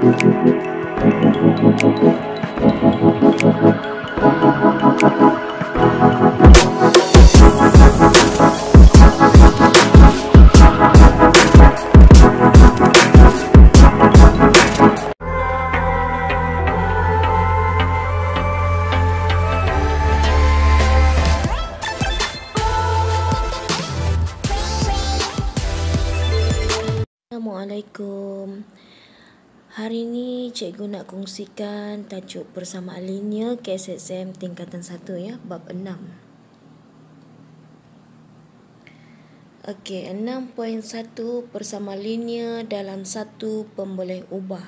Assalamualaikum. Hari ini cikgu nak kongsikan tajuk persamaan linear KSSM tingkatan 1 ya, bab 6. Okey, 6.1 persamaan linear dalam satu pemboleh ubah.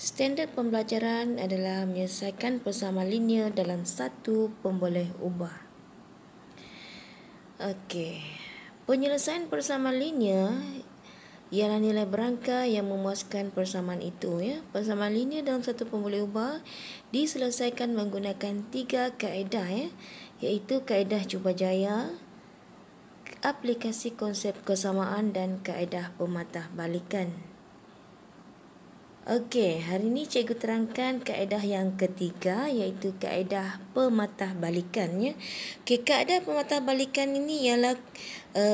Standard pembelajaran adalah menyelesaikan persamaan linear dalam satu pemboleh ubah. Okey. Penyelesaian persamaan linear ialah nilai berangka yang memuaskan persamaan itu ya. Persamaan linear dalam satu pemboleh ubah diselesaikan menggunakan 3 kaedah ya, iaitu kaedah cubajaya, aplikasi konsep kesamaan dan kaedah pematahbalikan. Okey, hari ini cikgu terangkan kaedah yang ketiga, iaitu kaedah pematahbalikan ya. Okey, kaedah pematahbalikan ini ialah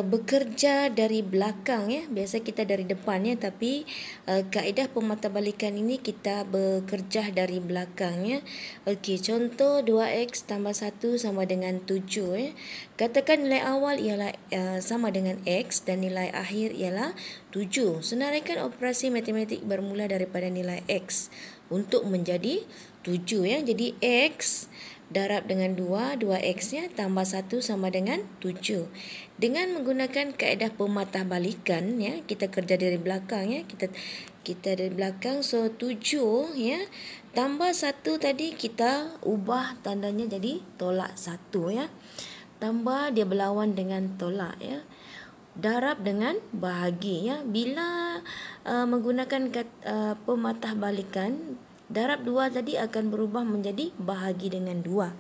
bekerja dari belakang ya. Biasa kita dari depan ya, tapi kaedah pematahbalikan ini kita bekerja dari belakang ya. Okey, contoh 2x tambah 1 sama dengan 7 ya. Katakan nilai awal ialah sama dengan x dan nilai akhir ialah 7. Senaraikan operasi matematik bermula daripada nilai x untuk menjadi 7 ya. Jadi x darab dengan 2, 2x-nya tambah 1 sama dengan 7. Dengan menggunakan kaedah pematahbalikan ya, kita kerja dari belakang ya. Kita dari belakang, so 7 ya tambah 1 tadi kita ubah tandanya jadi tolak 1 ya. Tambah dia berlawan dengan tolak ya. Darab dengan bahagi ya. Bila menggunakan pematahbalikan, darab 2 tadi akan berubah menjadi bahagi dengan 2.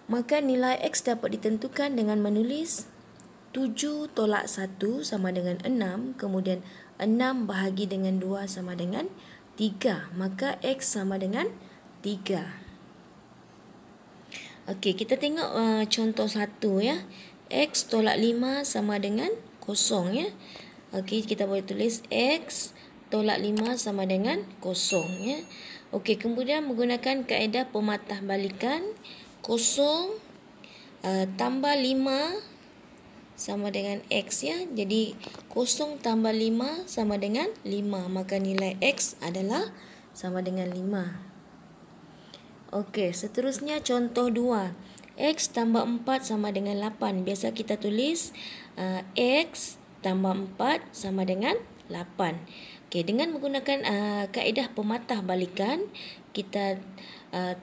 Maka nilai x dapat ditentukan dengan menulis 7 tolak 1 sama dengan 6. Kemudian 6 bahagi dengan 2 sama dengan 3. Maka x sama dengan 3. Okey, kita tengok contoh 1 ya. X tolak 5 sama dengan 0 ya. Okey, kita boleh tulis x tolak 5 sama dengan 0 ya. Okey, kemudian menggunakan kaedah pematahbalikan, 0 tambah 5 sama dengan x ya. Jadi 0 tambah 5 sama dengan 5. Maka nilai x adalah sama dengan 5. Okey, seterusnya contoh 2. X tambah 4 sama dengan 8. Biasa kita tulis X tambah 4 sama dengan 8. Okey, dengan menggunakan kaedah pematahbalikan, kita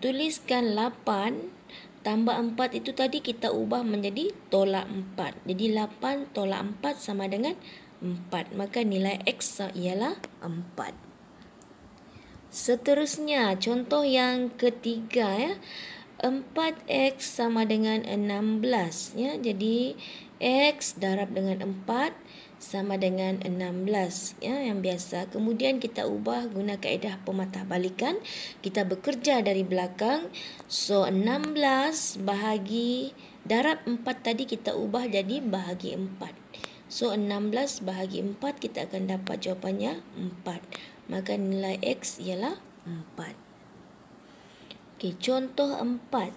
tuliskan 8 tambah 4 itu tadi kita ubah menjadi tolak 4. Jadi 8 tolak 4 sama dengan 4. Maka nilai X ialah 4. Seterusnya, contoh yang ketiga ya. 4x sama dengan 16 ya. Jadi x darab dengan 4 sama dengan 16 ya, yang biasa. Kemudian kita ubah guna kaedah pematahbalikan. Kita bekerja dari belakang. So 16 bahagi darab 4 tadi kita ubah jadi bahagi 4. So 16 bahagi 4 kita akan dapat jawapannya 4. Maka nilai x ialah 4. Okey, contoh 4.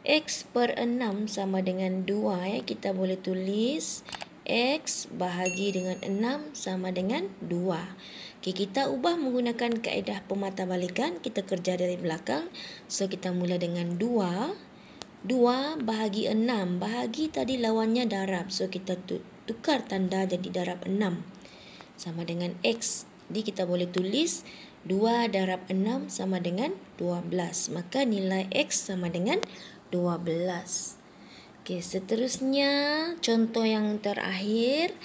X per 6 sama dengan 2 ya. Kita boleh tulis x bahagi dengan 6 sama dengan 2. Okey, kita ubah menggunakan kaedah pematahbalikan. Kita kerja dari belakang. So kita mula dengan 2. 2 bahagi 6. Bahagi tadi lawannya darab. So kita tukar tanda jadi darab 6 sama dengan x. Jadi kita boleh tulis 2 darab 6 sama dengan 12. Maka nilai x sama dengan 12. Okey, seterusnya contoh yang terakhir.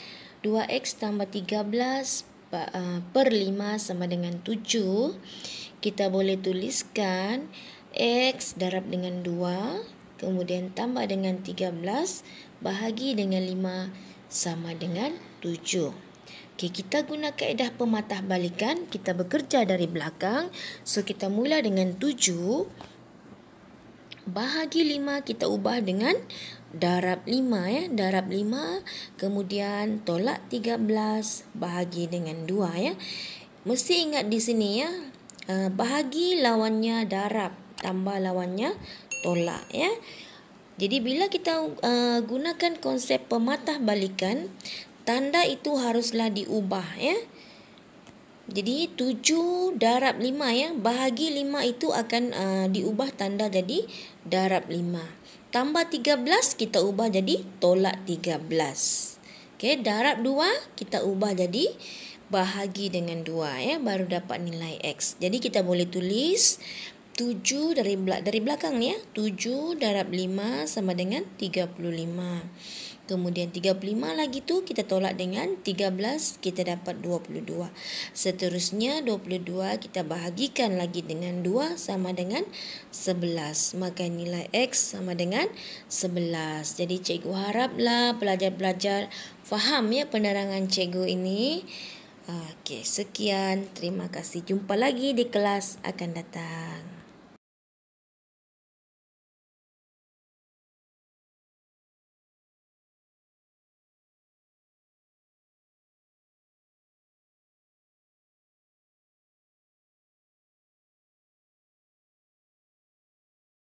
2x tambah 13 per 5 sama dengan 7. Kita boleh tuliskan x darab dengan 2. Kemudian tambah dengan 13 bahagi dengan 5 sama dengan 7. Okey, kita guna kaedah pematah balikan. Kita bekerja dari belakang. So, kita mula dengan 7. Bahagi 5 kita ubah dengan darab 5 ya. Darab 5. Kemudian tolak 13 bahagi dengan 2 ya. Mesti ingat di sini ya. Bahagi lawannya darab. Tambah lawannya tolak ya. Jadi bila kita gunakan konsep pematah balikan, tanda itu haruslah diubah ya. Jadi 7 darab 5 ya. Bahagi 5 itu akan diubah tanda jadi darab 5. Tambah 13 kita ubah jadi tolak 13. Okey, darab 2 kita ubah jadi bahagi dengan 2 ya, baru dapat nilai X. Jadi kita boleh tulis 7 dari belakang ya. 7 darab 5 sama dengan 35. Kemudian 35 lagi tu kita tolak dengan 13, kita dapat 22. Seterusnya 22 kita bahagikan lagi dengan 2 sama dengan 11. Maka nilai X sama dengan 11. Jadi cikgu haraplah pelajar-pelajar faham ya penerangan cikgu ini. Okey, sekian. Terima kasih. Jumpa lagi di kelas akan datang.